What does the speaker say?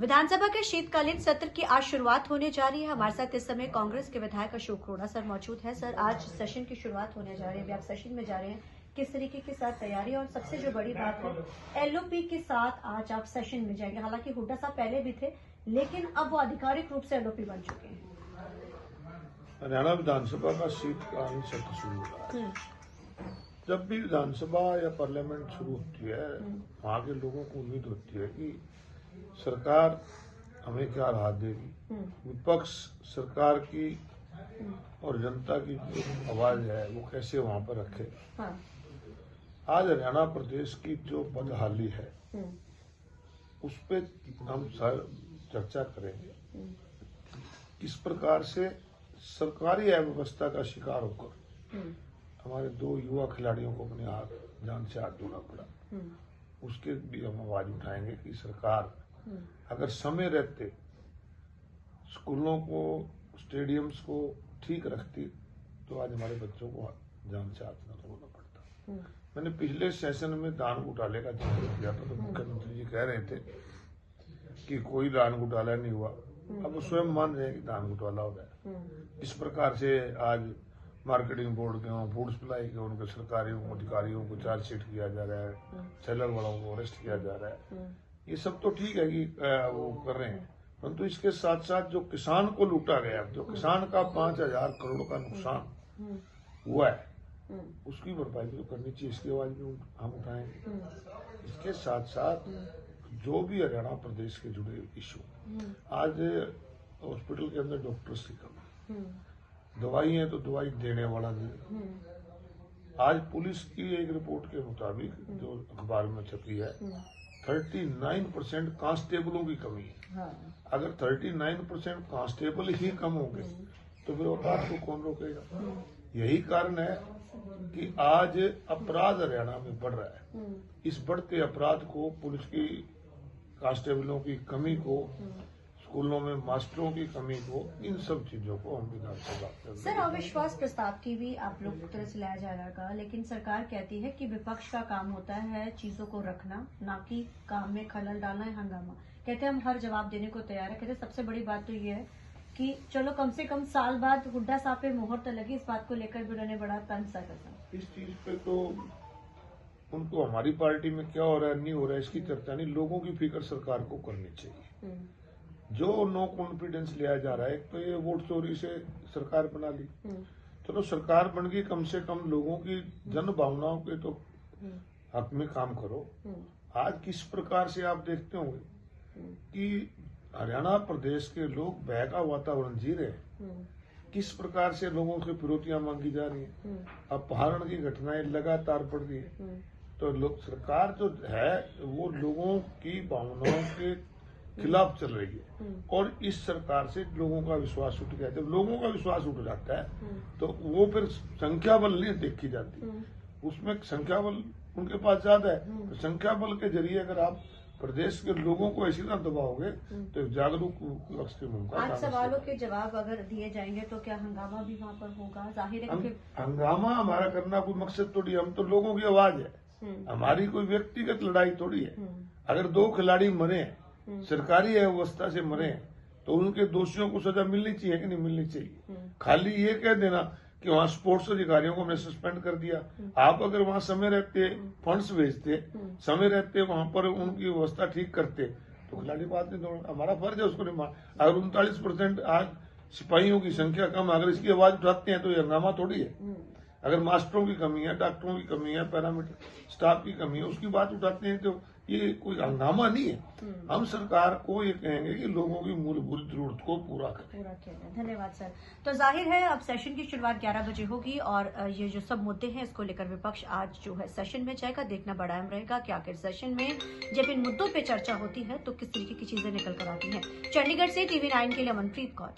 विधानसभा के शीतकालीन सत्र की आज शुरुआत होने जा रही है। हमारे साथ इस समय कांग्रेस के विधायक अशोक रोड़ा सर मौजूद है। सर, आज सेशन की शुरुआत होने जा रही है, अभी आप सेशन में जा रहे हैं, किस तरीके के साथ तैयारी, और सबसे जो बड़ी बात है एलओपी के साथ आज आप सेशन में जाएंगे। हालांकि हुड्डा साहब पहले भी थे, लेकिन अब वो आधिकारिक रूप से एलओपी बन चुके हैं। हरियाणा विधानसभा का शीतकालीन सत्र शुरू हो रहा है। जब भी विधानसभा या पार्लियामेंट शुरू होती है, वहाँ के लोगों को उम्मीद होती है कि सरकार हमें क्या राह देगी, विपक्ष सरकार की और जनता की जो आवाज है वो कैसे वहाँ पर रखे। आज हरियाणा प्रदेश की जो बदहाली है उस पर हम चर्चा करेंगे। किस प्रकार से सरकारी अव्यवस्था का शिकार होकर हमारे दो युवा खिलाड़ियों को अपने हाथ जान से हाथ धोना पड़ा, उसके भी हम आवाज उठाएंगे कि सरकार अगर समय रहते स्कूलों को, स्टेडियम्स को ठीक रखती तो आज हमारे बच्चों को जान से हाथ न धोना पड़ता। मैंने पिछले सेशन में दान घोटाले का जिक्र किया था, तो मुख्यमंत्री जी कह रहे थे कि कोई दान घोटाला नहीं हुआ। अब वो स्वयं मान रहे हैं कि दान घोटाला हो गया। इस प्रकार से आज मार्केटिंग बोर्ड के, फूड सप्लाई के उनके सरकारी अधिकारियों को चार्जशीट किया जा रहा है, सेलर वालों को अरेस्ट किया जा रहा है। ये सब तो ठीक है कि वो कर रहे हैं, परंतु इसके साथ साथ जो किसान को लूटा गया, जो किसान का 5,000 करोड़ का नुकसान हुआ है, उसकी भरपाई भी तो करनी चाहिए। इसकी आवाज भी हम उठाएंगे। इसके साथ साथ जो भी हरियाणा प्रदेश के जुड़े इशू, आज हॉस्पिटल के अंदर डॉक्टर्स की कमी, दवाई है तो दवाई देने वाला नहीं। आज पुलिस की एक रिपोर्ट के मुताबिक जो अखबार में छपी है, 39% कांस्टेबलों की कमी है। अगर 39% कांस्टेबल ही कम होंगे तो फिर अपराध को कौन रोकेगा। यही कारण है कि आज अपराध हरियाणा में बढ़ रहा है। इस बढ़ते अपराध को, पुलिस की कांस्टेबलों की कमी को, स्कूलों में मास्टरों की कमी को, इन सब चीजों को हम विधानसभा सर अविश्वास प्रस्ताव की भी आप लोग की तरह से लाया जा रहा है, लेकिन सरकार कहती है कि विपक्ष का काम होता है चीजों को रखना, ना कि काम में खलल डालना है, हंगामा। कहते हैं हम हर जवाब देने को तैयार है। कहते हैं सबसे बड़ी बात तो ये है कि चलो कम से कम साल बाद हुड्डा साहब पे मोहर तो लगी, इस बात को लेकर भी उन्होंने बड़ा तंज कसा। इस चीज पे तो उनको हमारी पार्टी में क्या हो रहा है, नहीं हो रहा है, इसकी चर्चा नहीं, लोगों की फिक्र सरकार को करनी चाहिए। जो नो कॉन्फिडेंस लिया जा रहा है, तो ये वोट चोरी से सरकार बना ली, चलो सरकार बन गई, कम से कम लोगों की जन भावनाओं के तो हक में काम करो। आज किस प्रकार से आप देखते होंगे कि हरियाणा प्रदेश के लोग भय का वातावरण जी रहे हैं। किस प्रकार से लोगों से फिरौतियां मांगी जा रही हैं, अपहरण की घटनाएं लगातार बढ़ रही है। तो लोग, सरकार जो है वो लोगों की भावनाओं के खिलाफ चल रही है, और इस सरकार से लोगों का विश्वास उठ गया। जब लोगों का विश्वास उठ जाता है तो वो फिर संख्या बल नहीं देखी जाती, उसमें संख्या बल उनके पास ज्यादा है। तो संख्या बल के जरिए अगर आप प्रदेश के लोगों को ऐसी ना दबाओगे तो जागरूक विपक्ष की भूमिका। आज सवालों के जवाब अगर दिए जाएंगे तो क्या हंगामा भी वहाँ पर होगा? जाहिर है हंगामा हमारा करना कोई मकसद थोड़ी है, हम तो लोगों की आवाज है, हमारी कोई व्यक्तिगत लड़ाई थोड़ी है। अगर दो खिलाड़ी मरे, सरकारी अव्यवस्था से मरे, तो उनके दोषियों को सजा मिलनी चाहिए कि नहीं मिलनी चाहिए। खाली ये कह देना कि वहाँ स्पोर्ट्स अधिकारियों को हमने सस्पेंड कर दिया, आप अगर वहाँ समय रहते फंड्स भेजते, समय रहते वहाँ पर उनकी व्यवस्था ठीक करते तो खिलाड़ी बात नहीं दौड़। हमारा फर्ज है उसको नहीं मान। अगर 39% आज सिपाहियों की संख्या कम, अगर इसकी आवाज उठाते हैं तो ये हंगामा थोड़ी है। अगर मास्टरों की कमी है, डॉक्टरों की कमी है, पैरामेडिकल स्टाफ की कमी है, उसकी बात उठाते हैं तो ये कोई हंगामा नहीं है। हम सरकार को ये कहेंगे कि लोगों की मूलभूत जरूरत को पूरा करें। धन्यवाद सर। तो जाहिर है अब सेशन की शुरुआत 11 बजे होगी, और ये जो सब मुद्दे हैं इसको लेकर विपक्ष आज जो है सेशन में जाएगा। देखना बड़ा अहम रहेगा कि आखिर सेशन में जब इन मुद्दों पे चर्चा होती है तो किस तरीके की चीजें निकल कर आती हैं। चंडीगढ़ से TV9 के लिए अमनप्रीत कौर।